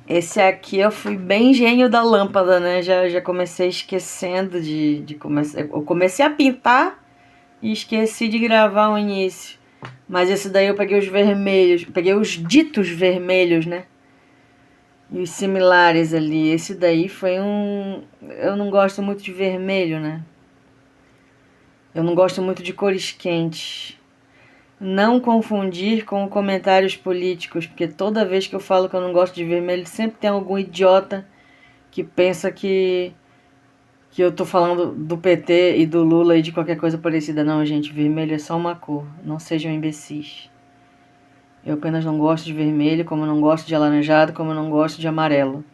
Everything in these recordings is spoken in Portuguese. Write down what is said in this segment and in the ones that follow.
Esse aqui eu fui bem gênio da lâmpada, né? Já comecei esquecendo de começar. Eu comecei a pintar e esqueci de gravar o início. Mas esse daí eu peguei os vermelhos, peguei os ditos vermelhos, né? E os similares ali. Esse daí foi um. Eu não gosto muito de vermelho, né? Eu não gosto muito de cores quentes. Não confundir com comentários políticos, porque toda vez que eu falo que eu não gosto de vermelho, sempre tem algum idiota que pensa que eu tô falando do PT e do Lula e de qualquer coisa parecida. Não, gente, vermelho é só uma cor. Não sejam imbecis. Eu apenas não gosto de vermelho, como eu não gosto de alaranjado, como eu não gosto de amarelo.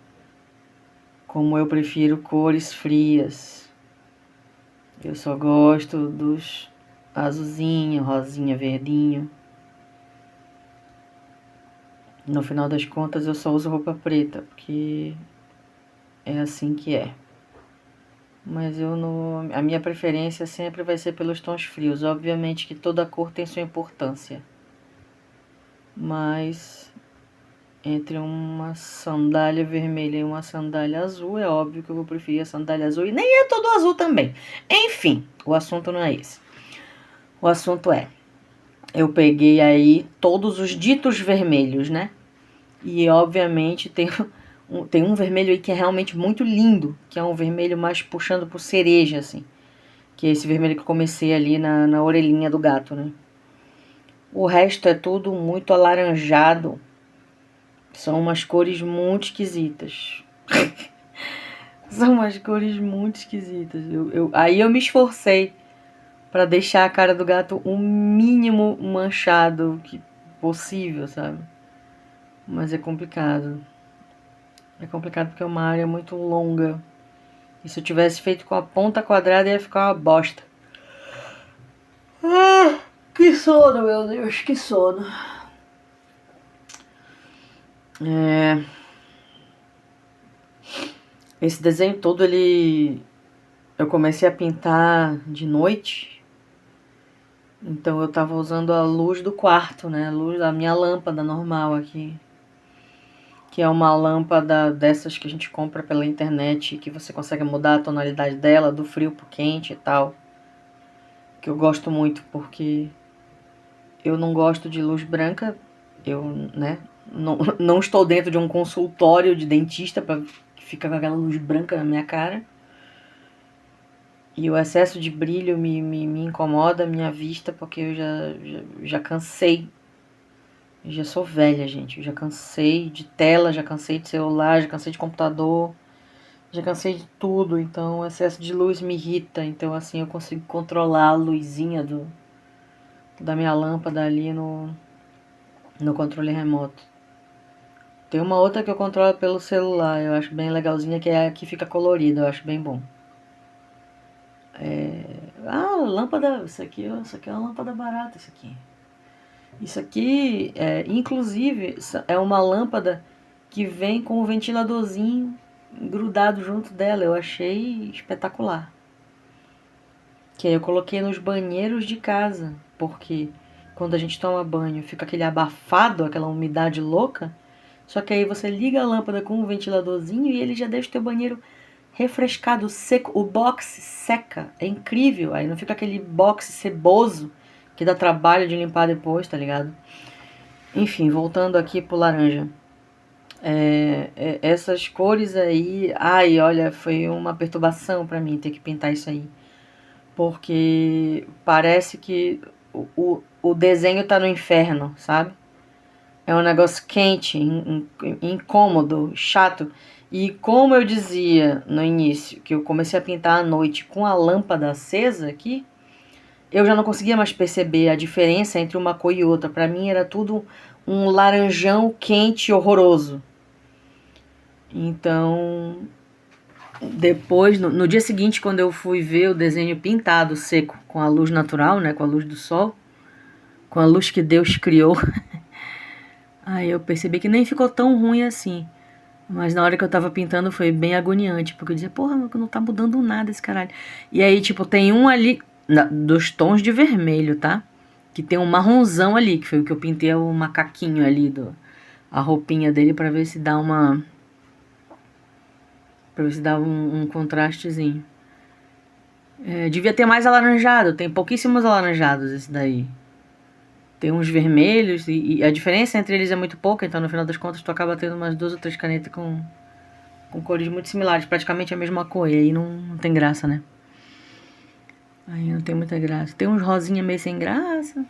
Como eu prefiro cores frias. Eu só gosto dos azulzinho, rosinha, verdinho. No final das contas, eu só uso roupa preta, porque é assim que é. Mas eu não, a minha preferência sempre vai ser pelos tons frios. Obviamente que toda cor tem sua importância. Mas entre uma sandália vermelha e uma sandália azul, é óbvio que eu vou preferir a sandália azul. E nem é todo azul também. Enfim, o assunto não é esse. O assunto é, eu peguei aí todos os ditos vermelhos, né? E obviamente tem um vermelho aí que é realmente muito lindo, que é um vermelho mais puxando pro cereja, assim. Que é esse vermelho que eu comecei ali na orelhinha do gato, né? O resto é tudo muito alaranjado. São umas cores muito esquisitas. São umas cores muito esquisitas. Aí eu me esforcei pra deixar a cara do gato o mínimo manchado que possível, sabe? Mas é complicado. É complicado porque é uma área muito longa. E se eu tivesse feito com a ponta quadrada ia ficar uma bosta. Ah, que sono, meu Deus, que sono. Esse desenho todo, eu comecei a pintar de noite. Então eu tava usando a luz do quarto, né? A luz da minha lâmpada normal aqui. Que é uma lâmpada dessas que a gente compra pela internet, que você consegue mudar a tonalidade dela, do frio pro quente e tal. Que eu gosto muito porque eu não gosto de luz branca. Eu, né? Não estou dentro de um consultório de dentista pra ficar com aquela luz branca na minha cara. E o excesso de brilho me incomoda a minha vista, porque eu já cansei. Eu já sou velha, gente. Eu já cansei de tela, já cansei de celular, já cansei de computador, já cansei de tudo. Então o excesso de luz me irrita. Então assim eu consigo controlar a luzinha da minha lâmpada ali no controle remoto. Tem uma outra que eu controlo pelo celular, eu acho bem legalzinha, que é a que fica colorida, eu acho bem bom. Lâmpada, isso aqui é uma lâmpada barata, isso aqui. Isso aqui, inclusive, é uma lâmpada que vem com o ventiladorzinho grudado junto dela. Eu achei espetacular. Que aí eu coloquei nos banheiros de casa, porque quando a gente toma banho fica aquele abafado, aquela umidade louca. Só que aí você liga a lâmpada com um ventiladorzinho e ele já deixa o teu banheiro refrescado, seco. O box seca, é incrível. Aí não fica aquele box ceboso que dá trabalho de limpar depois, tá ligado? Enfim, voltando aqui pro laranja. Essas cores aí, ai, olha, foi uma perturbação pra mim ter que pintar isso aí. Porque parece que o desenho tá no inferno, sabe? É um negócio quente, incômodo, chato. E como eu dizia no início, que eu comecei a pintar à noite com a lâmpada acesa aqui, eu já não conseguia mais perceber a diferença entre uma cor e outra. Pra mim era tudo um laranjão quente horroroso. Então, depois, no dia seguinte, quando eu fui ver o desenho pintado, seco, com a luz natural, né, com a luz do sol, com a luz que Deus criou, aí eu percebi que nem ficou tão ruim assim. Mas na hora que eu tava pintando foi bem agoniante, porque eu dizia, porra, não tá mudando nada esse caralho. E aí, tipo, tem um ali, dos tons de vermelho, tá? Que tem um marronzão ali, que foi o que eu pintei o macaquinho ali, a roupinha dele, pra ver se dá uma Pra ver se dava um contrastezinho. Devia ter mais alaranjado. Tem pouquíssimos alaranjados esse daí. Tem uns vermelhos e a diferença entre eles é muito pouca. Então no final das contas tu acaba tendo umas 2 ou 3 canetas com cores muito similares. Praticamente a mesma cor. E aí não tem graça, né? Aí não tem muita graça. Tem uns rosinha meio sem graça.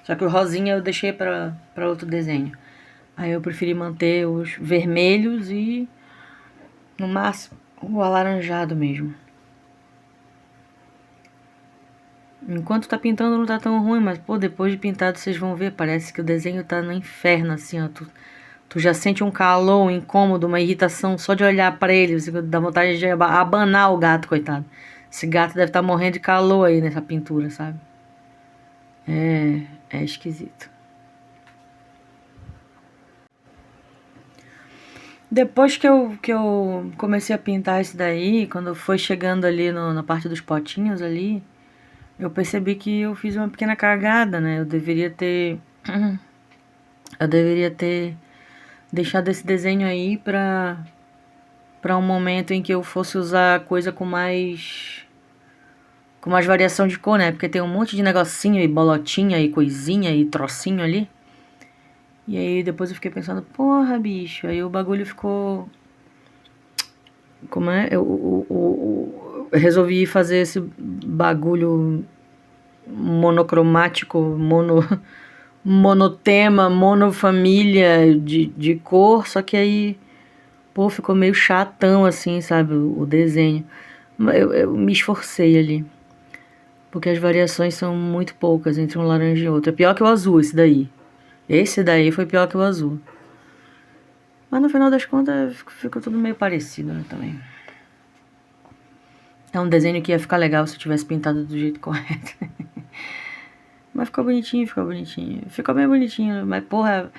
Só que o rosinha eu deixei pra outro desenho. Aí eu preferi manter os vermelhos e no máximo o alaranjado mesmo. Enquanto tá pintando não tá tão ruim, mas pô, depois de pintado vocês vão ver, parece que o desenho tá no inferno, assim, ó. Tu já sente um calor, um incômodo, uma irritação só de olhar pra ele, você dá vontade de abanar o gato, coitado. Esse gato deve estar morrendo de calor aí nessa pintura, sabe? É esquisito. Depois que eu comecei a pintar esse daí, quando foi chegando ali na parte dos potinhos ali, eu percebi que eu fiz uma pequena cagada, né? Eu deveria ter deixado esse desenho aí pra um momento em que eu fosse usar coisa com mais variação de cor, né? Porque tem um monte de negocinho e bolotinha e coisinha e trocinho ali. E aí depois eu fiquei pensando, porra, bicho, aí o bagulho ficou... Como é? Eu resolvi fazer esse bagulho monocromático, monotema, monofamília de cor, só que aí, pô, ficou meio chatão assim, sabe, o desenho. Eu me esforcei ali, porque as variações são muito poucas entre um laranja e outro. É pior que o azul esse daí. Esse daí foi pior que o azul. Mas no final das contas ficou tudo meio parecido, né, também. É um desenho que ia ficar legal se eu tivesse pintado do jeito correto. Mas ficou bonitinho, ficou bonitinho. Ficou bem bonitinho, mas porra...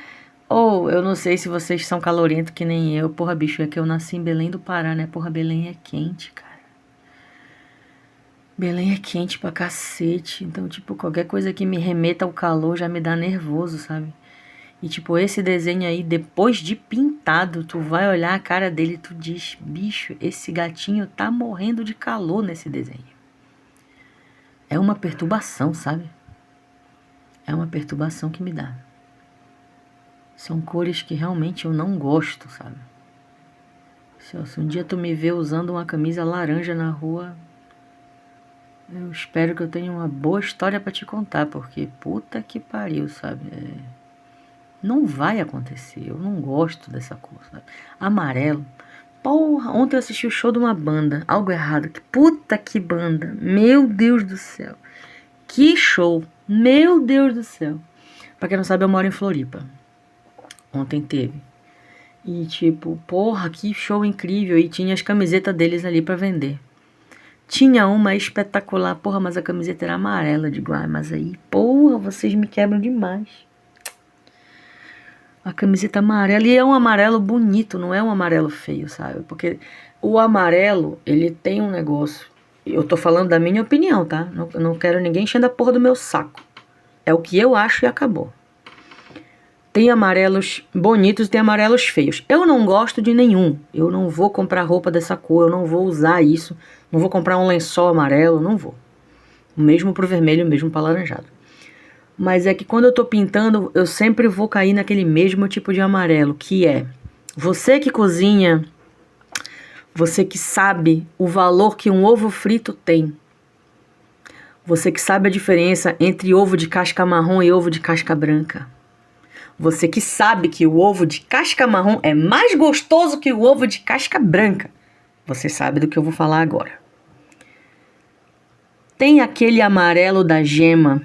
Ou eu não sei se vocês são calorentos que nem eu. Porra, bicho, é que eu nasci em Belém do Pará, né? Porra, Belém é quente, cara. Belém é quente pra cacete. Então, tipo, qualquer coisa que me remeta ao calor já me dá nervoso, sabe? E, tipo, esse desenho aí, depois de pintado, tu vai olhar a cara dele e tu diz, bicho, esse gatinho tá morrendo de calor nesse desenho. É uma perturbação, sabe? É uma perturbação que me dá. São cores que realmente eu não gosto, sabe? Se um dia tu me vê usando uma camisa laranja na rua, eu espero que eu tenha uma boa história pra te contar, porque puta que pariu, sabe? Não vai acontecer, eu não gosto dessa cor, sabe? Amarelo. Porra, ontem eu assisti o show de uma banda, algo errado. Puta que banda, meu Deus do céu. Que show, meu Deus do céu. Pra quem não sabe, eu moro em Floripa. Ontem teve. E tipo, porra, que show incrível. E tinha as camisetas deles ali pra vender. Tinha uma espetacular, porra, mas a camiseta era amarela. Eu digo, mas aí, porra, vocês me quebram demais. A camiseta amarela, e é um amarelo bonito, não é um amarelo feio, sabe? Porque o amarelo, ele tem um negócio. Eu tô falando da minha opinião, tá? Não quero ninguém enchendo a porra do meu saco. É o que eu acho e acabou. Tem amarelos bonitos e tem amarelos feios. Eu não gosto de nenhum. Eu não vou comprar roupa dessa cor, eu não vou usar isso. Não vou comprar um lençol amarelo, não vou. O mesmo pro vermelho, o mesmo pro alaranjado. Mas é que quando eu tô pintando, eu sempre vou cair naquele mesmo tipo de amarelo, que é... Você que cozinha, você que sabe o valor que um ovo frito tem. Você que sabe a diferença entre ovo de casca marrom e ovo de casca branca. Você que sabe que o ovo de casca marrom é mais gostoso que o ovo de casca branca. Você sabe do que eu vou falar agora. Tem aquele amarelo da gema,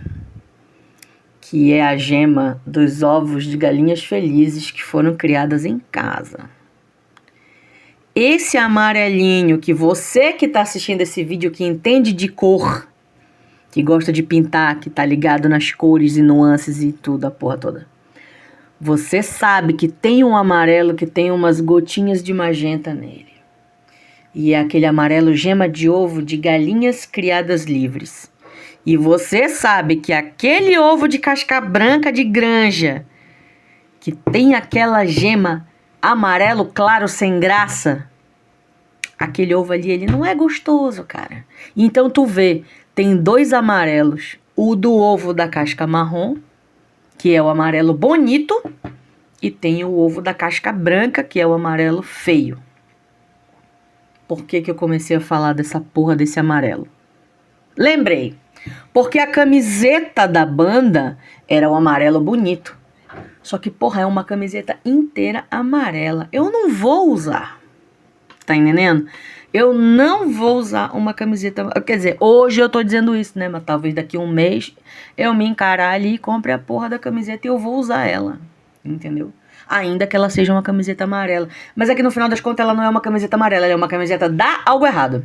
que é a gema dos ovos de galinhas felizes que foram criadas em casa. Esse amarelinho que você que está assistindo esse vídeo, que entende de cor, que gosta de pintar, que tá ligado nas cores e nuances e tudo, a porra toda. Você sabe que tem um amarelo que tem umas gotinhas de magenta nele. E é aquele amarelo gema de ovo de galinhas criadas livres. E você sabe que aquele ovo de casca branca de granja, que tem aquela gema amarelo claro sem graça, aquele ovo ali, ele não é gostoso, cara. Então tu vê, tem 2 amarelos. O do ovo da casca marrom, que é o amarelo bonito, e tem o ovo da casca branca, que é o amarelo feio. Por que eu comecei a falar dessa porra desse amarelo? Lembrei. Porque a camiseta da banda era o amarelo bonito. Só que, porra, é uma camiseta inteira amarela. Eu não vou usar. Tá entendendo? Eu não vou usar uma camiseta... Quer dizer, hoje eu tô dizendo isso, né? Mas talvez daqui a um mês eu me encarar ali e compre a porra da camiseta e eu vou usar ela. Entendeu? Ainda que ela seja uma camiseta amarela. Mas é que no final das contas ela não é uma camiseta amarela. Ela é uma camiseta da Algo Errado.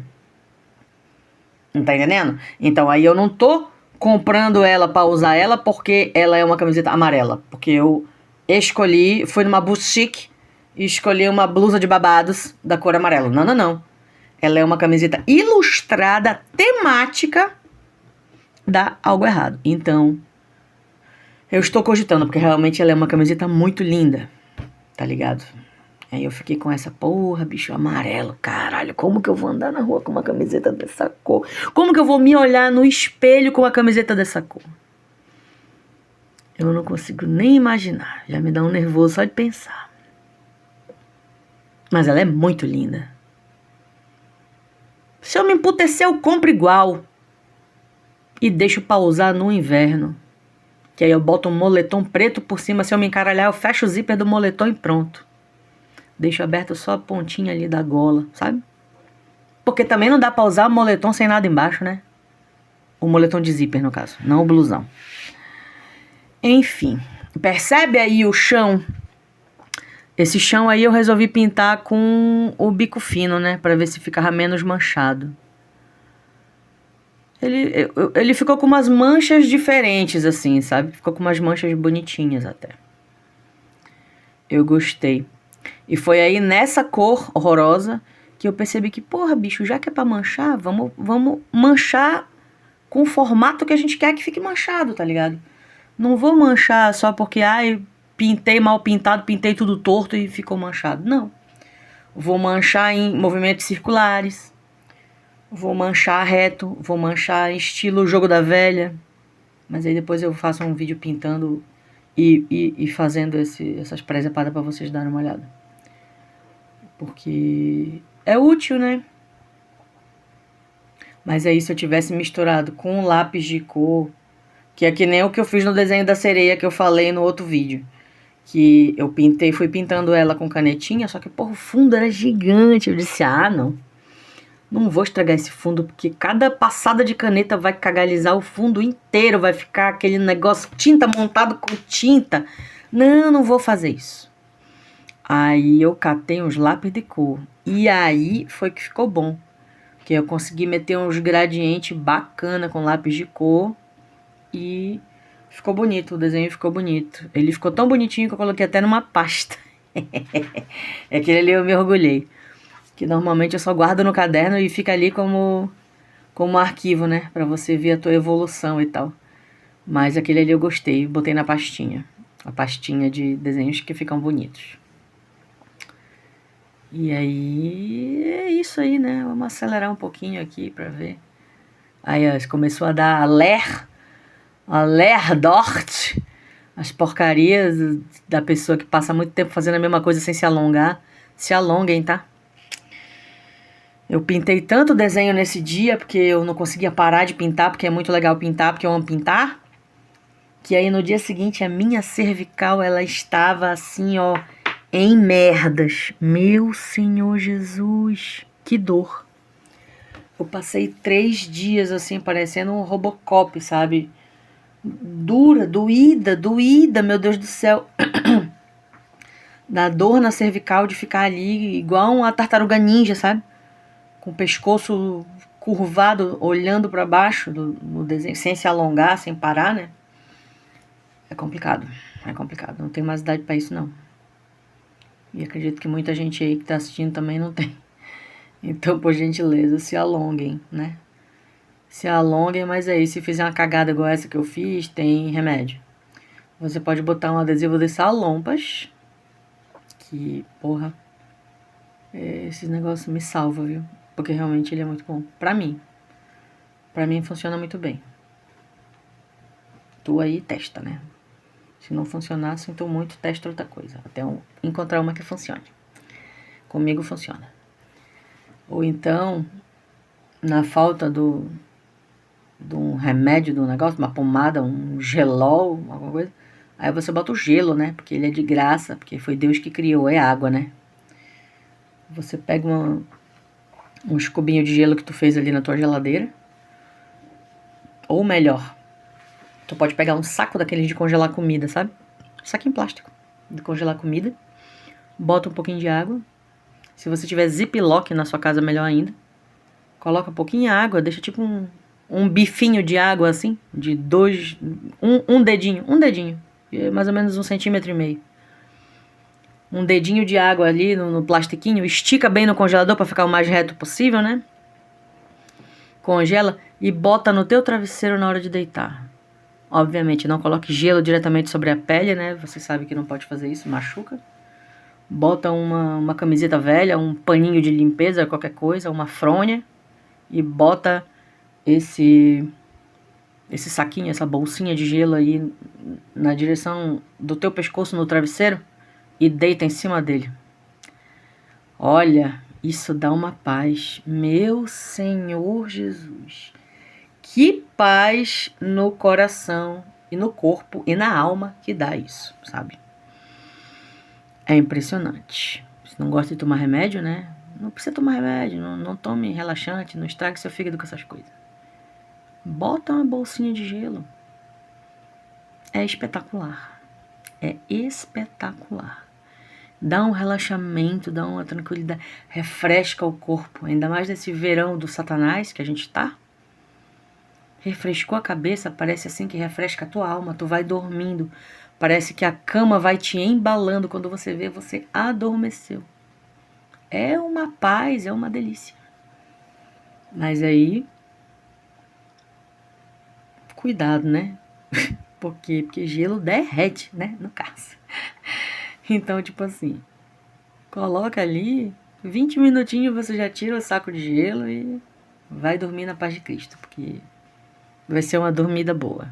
Não tá entendendo? Então aí eu não tô comprando ela pra usar ela porque ela é uma camiseta amarela. Porque eu escolhi, fui numa boutique e escolhi uma blusa de babados da cor amarela. Não, não, não. Ela é uma camiseta ilustrada, temática da Algo Errado. Então, eu estou cogitando, porque realmente ela é uma camiseta muito linda. Tá ligado? Aí eu fiquei com essa porra, bicho, amarelo, caralho, como que eu vou andar na rua com uma camiseta dessa cor? Como que eu vou me olhar no espelho com uma camiseta dessa cor? Eu não consigo nem imaginar, já me dá um nervoso só de pensar. Mas ela é muito linda. Se eu me emputecer, eu compro igual. E deixo pra usar no inverno. Que aí eu boto um moletom preto por cima, se eu me encaralhar, eu fecho o zíper do moletom e pronto. Deixo aberto só a pontinha ali da gola, sabe? Porque também não dá pra usar moletom sem nada embaixo, né? O moletom de zíper, no caso, não o blusão. Enfim, percebe aí o chão? Esse chão aí eu resolvi pintar com o bico fino, né? Pra ver se ficava menos manchado. Ele ficou com umas manchas diferentes, assim, sabe? Ficou com umas manchas bonitinhas até. Eu gostei. E foi aí nessa cor horrorosa que eu percebi que, porra, bicho, já que é pra manchar, vamos manchar com o formato que a gente quer que fique manchado, tá ligado? Não vou manchar só porque, ai, pintei mal pintado, pintei tudo torto e ficou manchado. Não. Vou manchar em movimentos circulares. Vou manchar reto. Vou manchar em estilo jogo da velha. Mas aí depois eu faço um vídeo pintando e fazendo essas presepadas pra vocês darem uma olhada. Porque é útil, né? Mas aí se eu tivesse misturado com um lápis de cor, que é que nem o que eu fiz no desenho da sereia que eu falei no outro vídeo. Que eu fui pintando ela com canetinha, só que, porra, o fundo era gigante. Eu disse, não vou estragar esse fundo, porque cada passada de caneta vai cagalizar o fundo inteiro, vai ficar aquele negócio, tinta montado com tinta. Não vou fazer isso. Aí eu catei uns lápis de cor. E aí foi que ficou bom. Porque eu consegui meter uns gradientes bacana com lápis de cor. E ficou bonito, o desenho ficou bonito. Ele ficou tão bonitinho que eu coloquei até numa pasta. Aquele ali eu me orgulhei. Que normalmente eu só guardo no caderno e fica ali como arquivo, né? Pra você ver a tua evolução e tal. Mas aquele ali eu gostei, botei na pastinha. A pastinha de desenhos que ficam bonitos. E aí, é isso aí, né? Vamos acelerar um pouquinho aqui pra ver. Aí, ó, começou a dar a Lerdort, as porcarias da pessoa que passa muito tempo fazendo a mesma coisa sem se alongar. Se alonguem, tá? Eu pintei tanto desenho nesse dia, porque eu não conseguia parar de pintar, porque é muito legal pintar, porque eu amo pintar. Que aí no dia seguinte a minha cervical, ela estava assim, ó, em merdas. Meu Senhor Jesus, que dor. Eu passei 3 dias assim, parecendo um Robocop, sabe? Dura, doída, meu Deus do céu. Dá dor na cervical de ficar ali igual uma tartaruga ninja, sabe? Com o pescoço curvado, olhando para baixo no desenho, sem se alongar, sem parar, né? É complicado. Não tenho mais idade para isso, não. E acredito que muita gente aí que tá assistindo também não tem. Então, por gentileza, se alonguem, né? Se alonguem, mas aí, se fizer uma cagada igual essa que eu fiz, tem remédio. Você pode botar um adesivo de salompas, que, porra, Esse negócio me salva, viu? Porque realmente ele é muito bom. Pra mim. Pra mim funciona muito bem. Tu aí testa, né? Se não funcionar, sinto muito, testa outra coisa. Até encontrar uma que funcione. Comigo funciona. Ou então, na falta de um remédio, de um negócio, uma pomada, um gelol, alguma coisa, aí você bota o gelo, né? Porque ele é de graça, porque foi Deus que criou, é água, né? Você pega uns cubinhos de gelo que tu fez ali na tua geladeira. Ou melhor, tu pode pegar um saco daqueles de congelar comida, sabe? Saquinho plástico de congelar comida. Bota um pouquinho de água. Se você tiver ziplock na sua casa, melhor ainda. Coloca um pouquinho de água, deixa tipo um bifinho de água assim, de um dedinho, mais ou menos 1,5 cm. Um dedinho de água ali no plastiquinho, estica bem no congelador para ficar o mais reto possível, né? Congela e bota no teu travesseiro na hora de deitar. Obviamente, não coloque gelo diretamente sobre a pele, né? Você sabe que não pode fazer isso, machuca. Bota uma camiseta velha, um paninho de limpeza, qualquer coisa, uma fronha. E bota esse saquinho, essa bolsinha de gelo aí na direção do teu pescoço no travesseiro e deita em cima dele. Olha, isso dá uma paz. Meu Senhor Jesus. Que paz no coração e no corpo e na alma que dá isso, sabe? É impressionante. Se não gosta de tomar remédio, né? Não precisa tomar remédio, não tome relaxante, não estrague seu fígado com essas coisas. Bota uma bolsinha de gelo. É espetacular. É espetacular. Dá um relaxamento, dá uma tranquilidade, refresca o corpo, ainda mais nesse verão do Satanás que a gente tá. Refrescou a cabeça, parece assim que refresca a tua alma, tu vai dormindo. Parece que a cama vai te embalando, quando você vê, você adormeceu. É uma paz, é uma delícia. Mas aí, cuidado, né? Por quê? Porque gelo derrete, né? No caso. Então, tipo assim, coloca ali, 20 minutinhos você já tira o saco de gelo e vai dormir na paz de Cristo, porque vai ser uma dormida boa.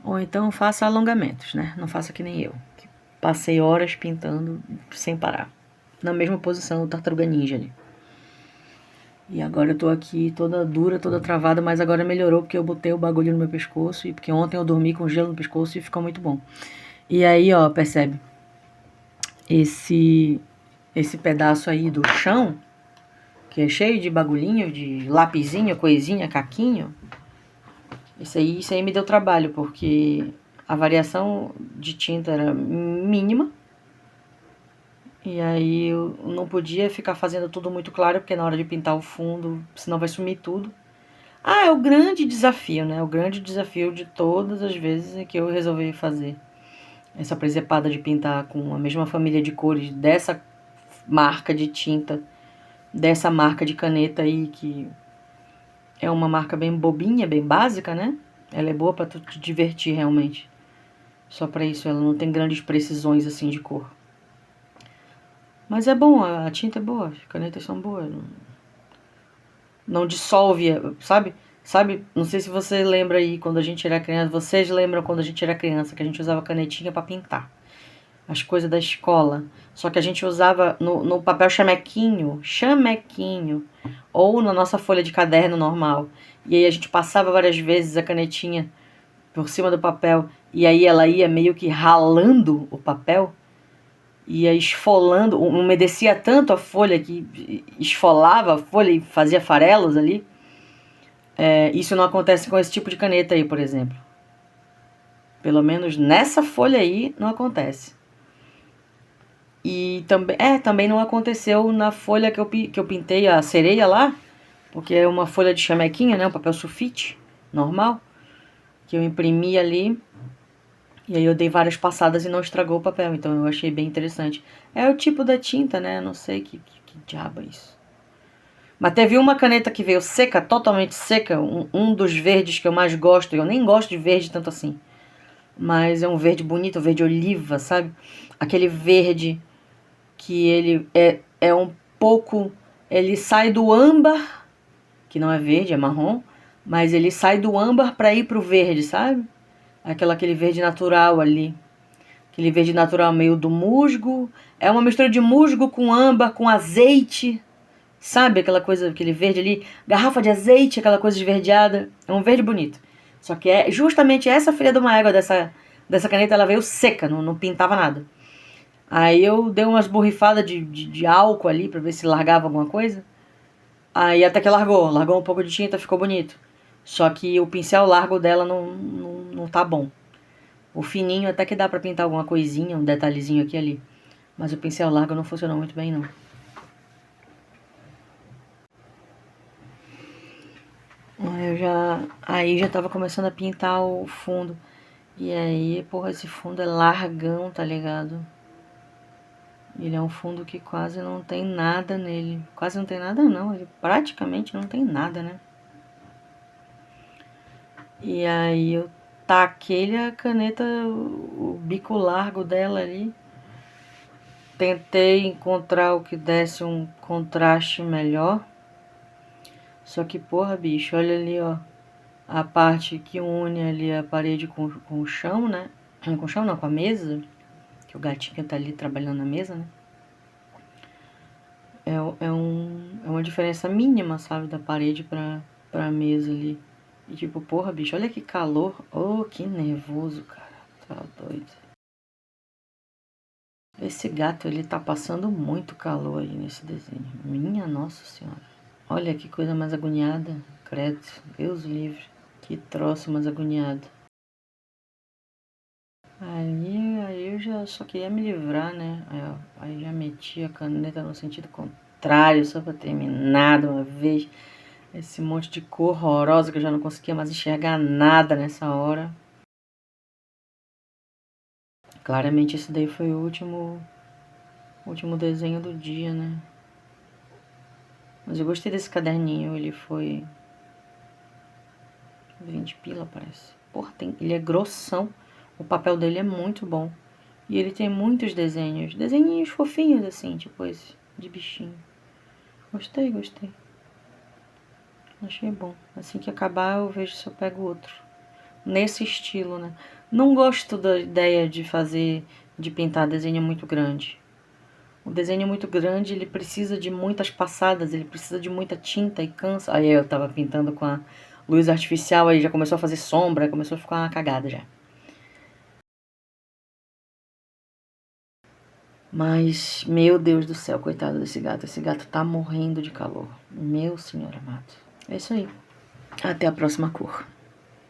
Ou então faça alongamentos, né? Não faça que nem eu, que passei horas pintando sem parar. Na mesma posição, o Tartaruga Ninja ali. E agora eu tô aqui toda dura, toda travada, mas agora melhorou porque eu botei o bagulho no meu pescoço e porque ontem eu dormi com gelo no pescoço e ficou muito bom. E aí, ó, percebe? Esse pedaço aí do chão, que é cheio de bagulhinho, de lapisinho, coisinha, caquinho. Isso aí me deu trabalho, porque a variação de tinta era mínima. E aí eu não podia ficar fazendo tudo muito claro, porque na hora de pintar o fundo, senão vai sumir tudo. Ah, é o grande desafio, né? O grande desafio de todas as vezes que eu resolvi fazer essa presepada de pintar com a mesma família de cores dessa marca de tinta, dessa marca de caneta aí, que é uma marca bem bobinha, bem básica, né? Ela é boa pra tu te divertir realmente. Só pra isso, ela não tem grandes precisões assim de cor. Mas é bom, a tinta é boa, as canetas são boas. Não dissolve, sabe? Sabe? Não sei se você lembra aí quando a gente era criança. Vocês lembram quando a gente era criança que a gente usava canetinha pra pintar as coisas da escola. Só que a gente usava no papel chamequinho, ou na nossa folha de caderno normal. E aí a gente passava várias vezes a canetinha por cima do papel. E aí ela ia meio que ralando o papel. Ia esfolando, umedecia tanto a folha que esfolava a folha e fazia farelos ali. Isso não acontece com esse tipo de caneta aí, por exemplo. Pelo menos nessa folha aí não acontece. E também não aconteceu na folha que eu pintei a sereia lá, porque é uma folha de chamequinha, né, um papel sulfite normal, que eu imprimi ali. E aí eu dei várias passadas e não estragou o papel, então eu achei bem interessante. É o tipo da tinta, né? Não sei que diabo é isso. Mas teve uma caneta que veio seca, totalmente seca, um dos verdes que eu mais gosto. Eu nem gosto de verde tanto assim. Mas é um verde bonito, um verde oliva, sabe? Aquele verde que ele é um pouco... Ele sai do âmbar, que não é verde, é marrom, mas ele sai do âmbar para ir pro verde, sabe? Aquele verde natural ali. Aquele verde natural meio do musgo. É uma mistura de musgo com âmbar, com azeite. Sabe aquela coisa, aquele verde ali? Garrafa de azeite, aquela coisa esverdeada. É um verde bonito. Só que é justamente essa filha de uma égua dessa caneta, ela veio seca, não pintava nada. Aí eu dei umas borrifadas de álcool ali pra ver se largava alguma coisa. Aí até que largou um pouco de tinta, ficou bonito. Só que o pincel largo dela não tá bom. O fininho até que dá pra pintar alguma coisinha, um detalhezinho aqui e ali. Mas o pincel largo não funcionou muito bem, não. Aí já tava começando a pintar o fundo. E aí, porra, esse fundo é largão, tá ligado? Ele é um fundo que quase não tem nada nele. Quase não tem nada não, ele praticamente não tem nada, né? E aí eu taquei a caneta, o bico largo dela ali. Tentei encontrar o que desse um contraste melhor. Só que, porra, bicho, olha ali, ó. A parte que une ali a parede com o chão, né? Com o chão não, com a mesa. Que o gatinho tá ali trabalhando na mesa, né? É uma diferença mínima, sabe? Da parede pra mesa ali. E tipo, porra, bicho, olha que calor. Oh, que nervoso, cara. Tá doido. Esse gato, ele tá passando muito calor aí nesse desenho. Minha Nossa Senhora. Olha que coisa mais agoniada. Credo, Deus livre. Que troço mais agoniado. Aí eu já só queria me livrar, né? Aí já meti a caneta no sentido contrário, só pra terminar de uma vez. Esse monte de cor horrorosa que eu já não conseguia mais enxergar nada nessa hora. Claramente esse daí foi o último desenho do dia, né? Mas eu gostei desse caderninho, ele foi 20 pila, parece. Porra, ele é grossão. O papel dele é muito bom. E ele tem muitos desenhos. Desenhinhos fofinhos, assim, tipo esse, de bichinho. Gostei. Achei bom. Assim que acabar, eu vejo se eu pego outro. Nesse estilo, né? Não gosto da ideia de pintar desenho muito grande. O desenho muito grande, ele precisa de muitas passadas, ele precisa de muita tinta e cansa. Aí eu tava pintando com a luz artificial, aí já começou a fazer sombra, começou a ficar uma cagada já. Mas, meu Deus do céu, coitado desse gato. Esse gato tá morrendo de calor. Meu senhor amado. É isso aí. Até a próxima cor.